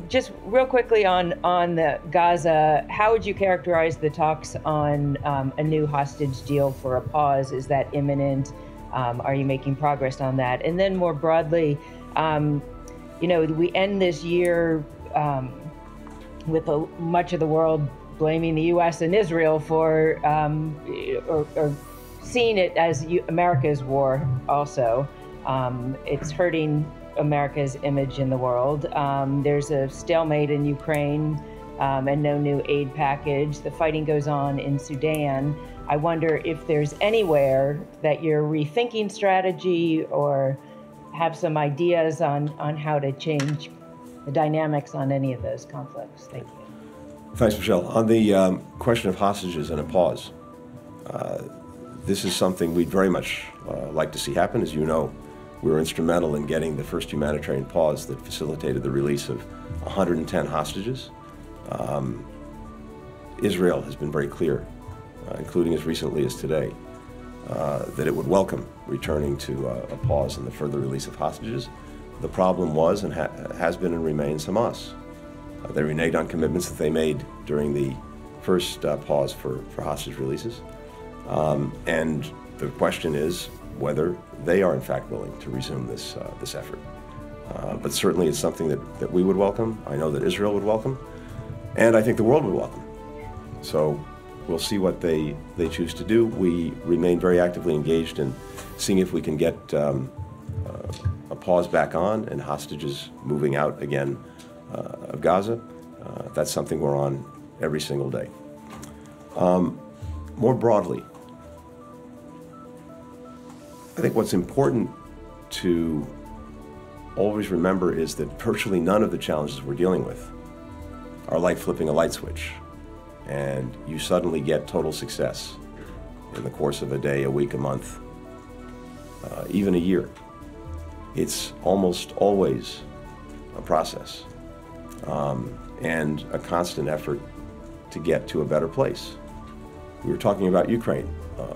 Just real quickly on the Gaza, how would you characterize the talks on a new hostage deal for a pause? Is that imminent? Are you making progress on that? And then more broadly, we end this year with much of the world blaming the U.S. and Israel for or seeing it as America's war also. It's hurting America's image in the world. There's a stalemate in Ukraine and no new aid package. The fighting goes on in Sudan. I wonder if there's anywhere that you're rethinking strategy or have some ideas on how to change the dynamics on any of those conflicts. Thank you. Thanks, Michelle. On the question of hostages and a pause, this is something we'd very much like to see happen. As you know, we were instrumental in getting the first humanitarian pause that facilitated the release of 110 hostages. Israel has been very clear, including as recently as today, that it would welcome returning to a pause in the further release of hostages. The problem was and has been and remains Hamas. They reneged on commitments that they made during the first pause for hostage releases. And the question is whether they are in fact willing to resume this effort. But certainly it's something that we would welcome. I know that Israel would welcome, and I think the world would welcome. So we'll see what they choose to do. We remain very actively engaged in seeing if we can get a pause back on and hostages moving out again of Gaza. That's something we're on every single day. More broadly, I think what's important to always remember is that virtually none of the challenges we're dealing with are like flipping a light switch and you suddenly get total success in the course of a day, a week, a month, even a year. It's almost always a process and a constant effort to get to a better place. We were talking about Ukraine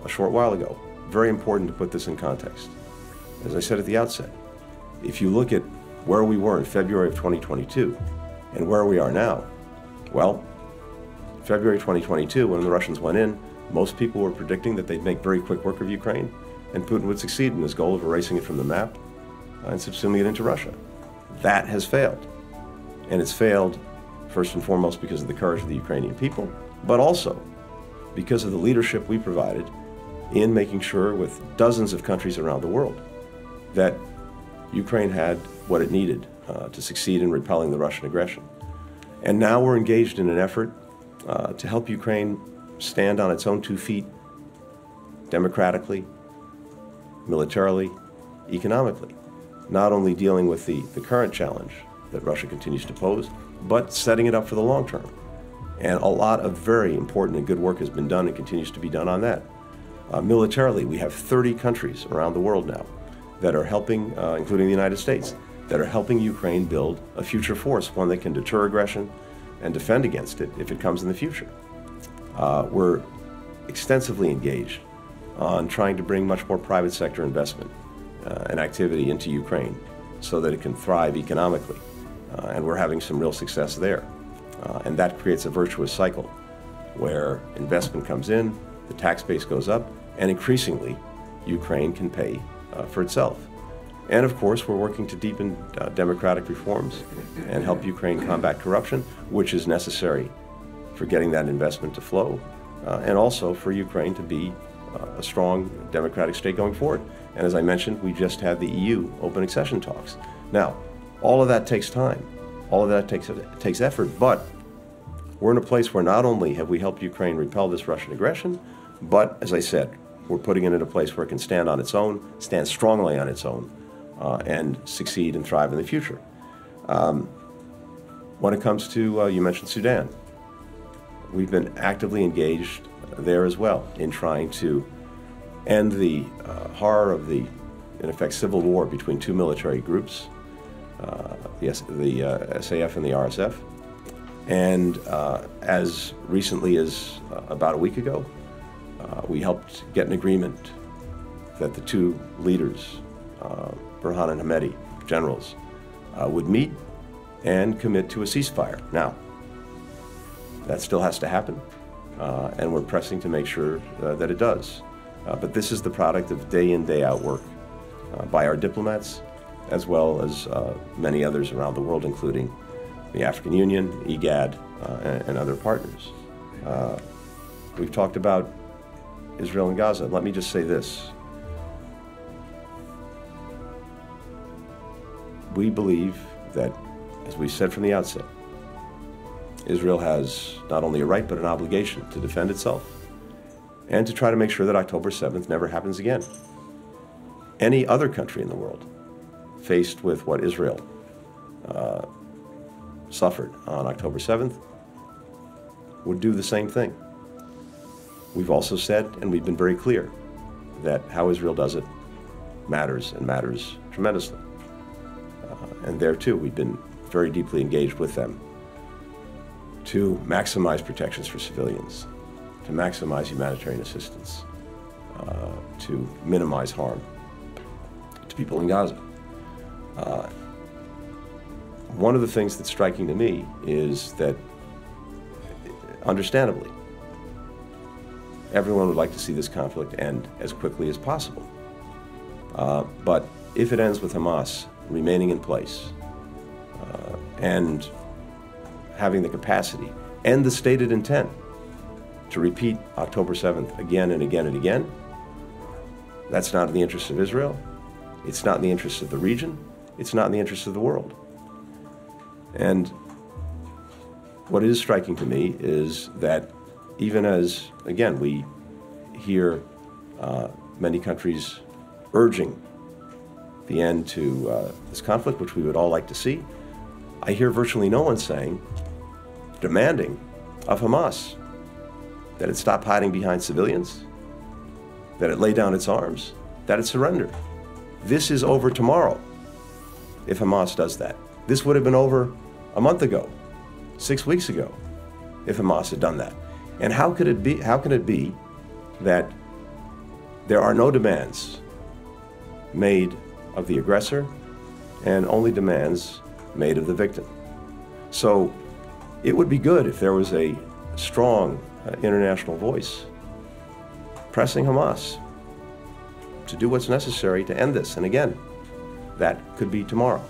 a short while ago. Very important to put this in context. As I said at the outset, if you look at where we were in February of 2022 and where we are now, well, February 2022, when the Russians went in, most people were predicting that they'd make very quick work of Ukraine and Putin would succeed in his goal of erasing it from the map and subsuming it into Russia. That has failed. And it's failed first and foremost because of the courage of the Ukrainian people, but also because of the leadership we provided in making sure with dozens of countries around the world that Ukraine had what it needed to succeed in repelling the Russian aggression. And now we're engaged in an effort to help Ukraine stand on its own 2 feet democratically, militarily, economically, not only dealing with the current challenge that Russia continues to pose, but setting it up for the long term. And a lot of very important and good work has been done and continues to be done on that. Militarily, we have 30 countries around the world now that are helping, including the United States, that are helping Ukraine build a future force, one that can deter aggression and defend against it if it comes in the future. We're extensively engaged on trying to bring much more private sector investment and activity into Ukraine so that it can thrive economically. And we're having some real success there. And that creates a virtuous cycle where investment comes in, the tax base goes up, and increasingly, Ukraine can pay for itself. And of course, we're working to deepen democratic reforms and help Ukraine combat corruption, which is necessary for getting that investment to flow, and also for Ukraine to be a strong democratic state going forward. And as I mentioned, we just had the EU open accession talks. Now, all of that takes time. All of that takes effort, but we're in a place where not only have we helped Ukraine repel this Russian aggression, but as I said, we're putting it in a place where it can stand on its own, stand strongly on its own, and succeed and thrive in the future. When it comes to, you mentioned Sudan, we've been actively engaged there as well in trying to end the horror of the, in effect, civil war between 2 military groups, the SAF and the RSF. And as recently as about a week ago, we helped get an agreement that the 2 leaders, Burhan and Hamedi, generals, would meet and commit to a ceasefire. Now, that still has to happen, and we're pressing to make sure that it does. But this is the product of day in, day out work by our diplomats, as well as many others around the world, including the African Union, IGAD, and other partners. We've talked about Israel and Gaza. Let me just say this. We believe that, as we said from the outset, Israel has not only a right but an obligation to defend itself and to try to make sure that October 7th never happens again. Any other country in the world faced with what Israel suffered on October 7th would do the same thing. We've also said, and we've been very clear, that how Israel does it matters, and matters tremendously. And there too, we've been very deeply engaged with them to maximize protections for civilians, to maximize humanitarian assistance, to minimize harm to people in Gaza. One of the things that's striking to me is that, understandably, everyone would like to see this conflict end as quickly as possible. But if it ends with Hamas remaining in place and having the capacity and the stated intent to repeat October 7th again and again and again, that's not in the interests of Israel. It's not in the interests of the region. It's not in the interests of the world. And what is striking to me is that even as, again, we hear many countries urging the end to this conflict, which we would all like to see, I hear virtually no one saying, demanding of Hamas that it stop hiding behind civilians, that it lay down its arms, that it surrender. This is over tomorrow if Hamas does that. This would have been over a month ago, 6 weeks ago, if Hamas had done that. And how can it be that there are no demands made of the aggressor and only demands made of the victim? So it would be good if there was a strong international voice pressing Hamas to do what's necessary to end this. And again, that could be tomorrow.